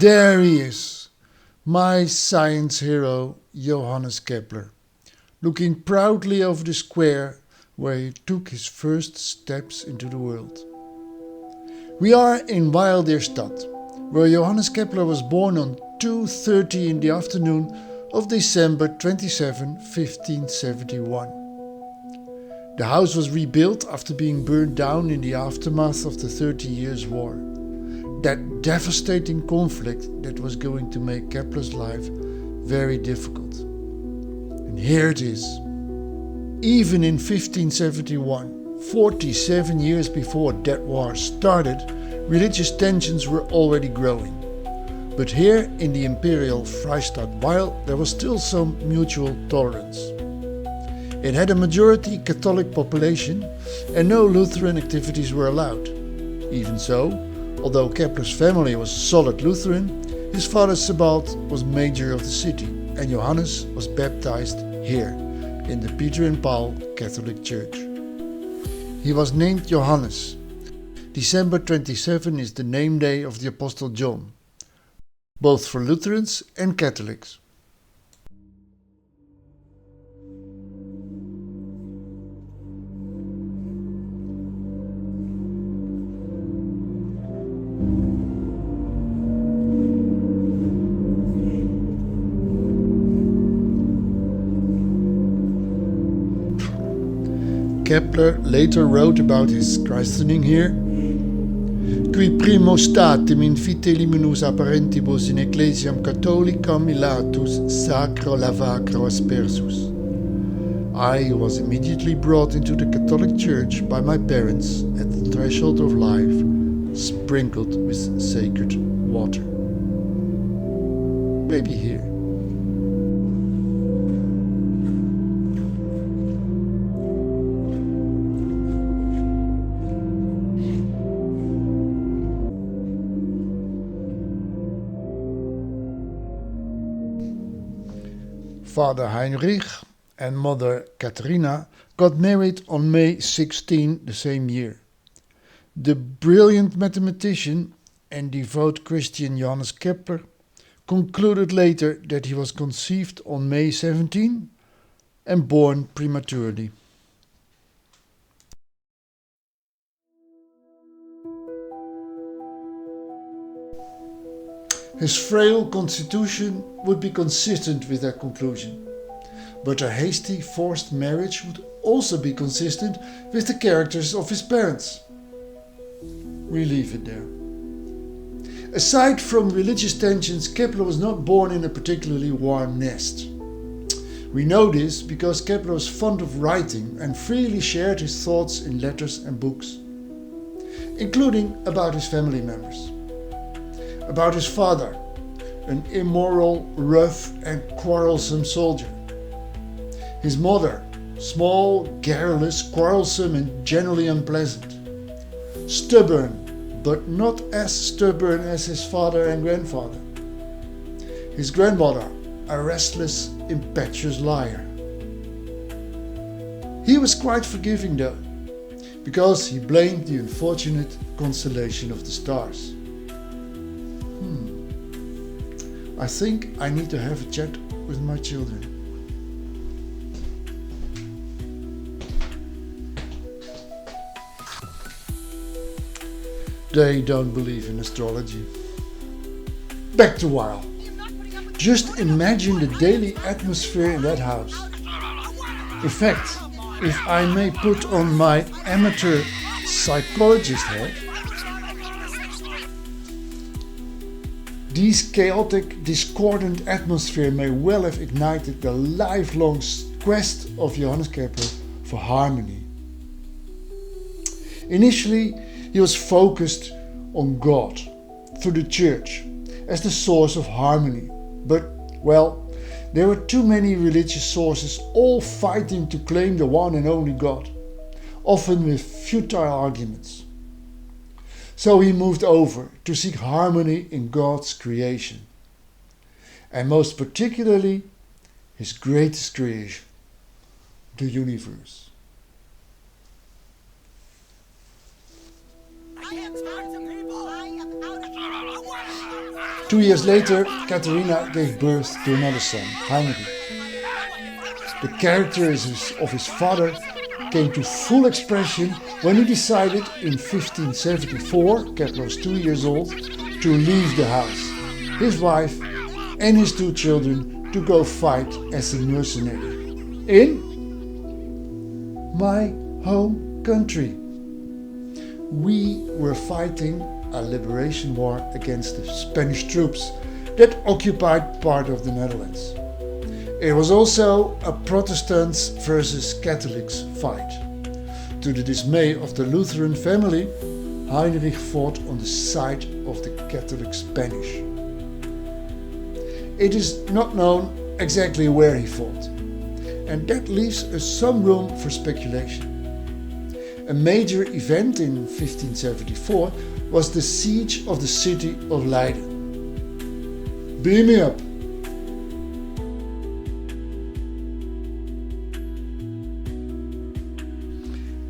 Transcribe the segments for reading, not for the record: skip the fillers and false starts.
There he is, my science hero Johannes Kepler, looking proudly over the square where he took his first steps into the world. We are in Weil der Stadt, where Johannes Kepler was born on 2:30 in the afternoon of December 27, 1571. The house was rebuilt after being burned down in the aftermath of the 30 Years' War. That devastating conflict that was going to make Kepler's life very difficult. And here it is. Even in 1571, 47 years before that war started, religious tensions were already growing. But here in the imperial Freistaat Weil, there was still some mutual tolerance. It had a majority Catholic population and no Lutheran activities were allowed. Even so, although Kepler's family was solid Lutheran, his father Sebald was mayor of the city and Johannes was baptized here in the Peter and Paul Catholic Church. He was named Johannes. December 27 is the name day of the Apostle John, both for Lutherans and Catholics. Kepler later wrote about his christening here. Qui primo statim in fiteliminus apparentibus in ecclesiam catholicam ilatus sacro lavacro aspersus. I was immediately brought into the Catholic Church by my parents at the threshold of life, sprinkled with sacred water. Maybe here. Father Heinrich and Mother Katharina got married on May 16 the same year. The brilliant mathematician and devout Christian Johannes Kepler concluded later that he was conceived on May 17 and born prematurely. His frail constitution would be consistent with that conclusion, but a hasty forced marriage would also be consistent with the characters of his parents. We leave it there. Aside from religious tensions, Kepler was not born in a particularly warm nest. We know this because Kepler was fond of writing and freely shared his thoughts in letters and books, including about his family members. About his father, an immoral, rough and quarrelsome soldier. His mother, small, garrulous, quarrelsome and generally unpleasant. Stubborn, but not as stubborn as his father and grandfather. His grandmother, a restless, impetuous liar. He was quite forgiving though, because he blamed the unfortunate constellation of the stars. I think I need to have a chat with my children. They don't believe in astrology. Back to Weil. Just imagine the daily atmosphere in that house. In fact, if I may put on my amateur psychologist hat, this chaotic, discordant atmosphere may well have ignited the lifelong quest of Johannes Kepler for harmony. Initially, he was focused on God through the Church as the source of harmony, but, well, there were too many religious sources all fighting to claim the one and only God, often with futile arguments. So he moved over to seek harmony in God's creation, and most particularly his greatest creation, the universe. I have talked to people. I am out of 2 years later, Katharina gave birth to another son, Heinrich. The characteristics of his father came to full expression when he decided in 1574, Kepler was 2 years old, to leave the house, his wife and his 2 children to go fight as a mercenary in my home country. We were fighting a liberation war against the Spanish troops that occupied part of the Netherlands. It was also a Protestants versus Catholics fight. To the dismay of the Lutheran family, Heinrich fought on the side of the Catholic Spanish. It is not known exactly where he fought, and that leaves us some room for speculation. A major event in 1574 was the siege of the city of Leiden. Beam me up!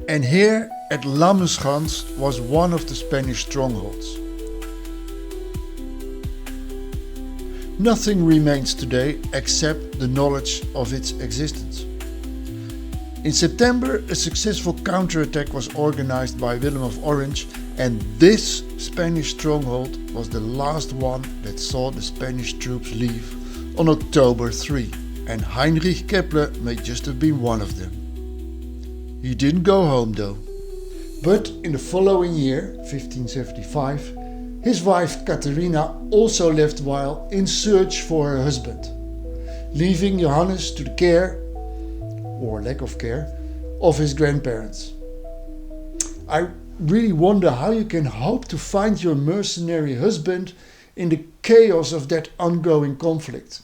And here at Lammenschans was one of the Spanish strongholds. Nothing remains today except the knowledge of its existence. In September, a successful counterattack was organized by Willem of Orange, and this Spanish stronghold was the last one that saw the Spanish troops leave on October 3, and Heinrich Kepler may just have been one of them. He didn't go home though. But in the following year, 1575, his wife Katharina also left Weil in search for her husband, leaving Johannes to the care, or lack of care, of his grandparents. I really wonder how you can hope to find your mercenary husband in the chaos of that ongoing conflict.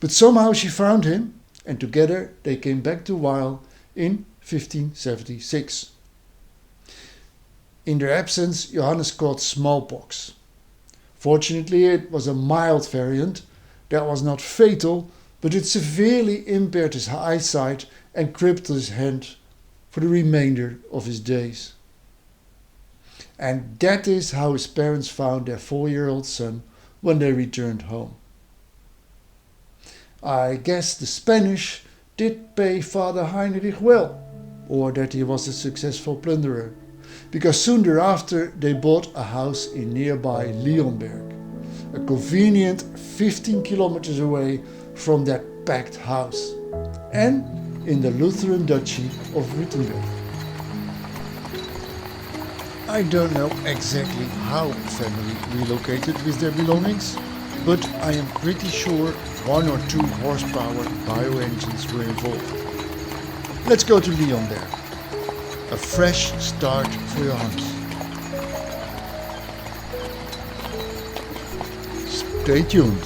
But somehow she found him, and together they came back to Weil in 1576. In their absence, Johannes caught smallpox. Fortunately, it was a mild variant that was not fatal, but it severely impaired his eyesight and crippled his hand for the remainder of his days. And that is how his parents found their 4-year-old son when they returned home. I guess the Spanish did pay Father Heinrich well, or that he was a successful plunderer, because soon thereafter they bought a house in nearby Leonberg, a convenient 15 kilometers away from that packed house, and in the Lutheran Duchy of Württemberg. I don't know exactly how the family relocated with their belongings, but I am pretty sure 1 or 2 horsepower bioengines were involved. Let's go to Leonberg. A fresh start for Johannes. Stay tuned.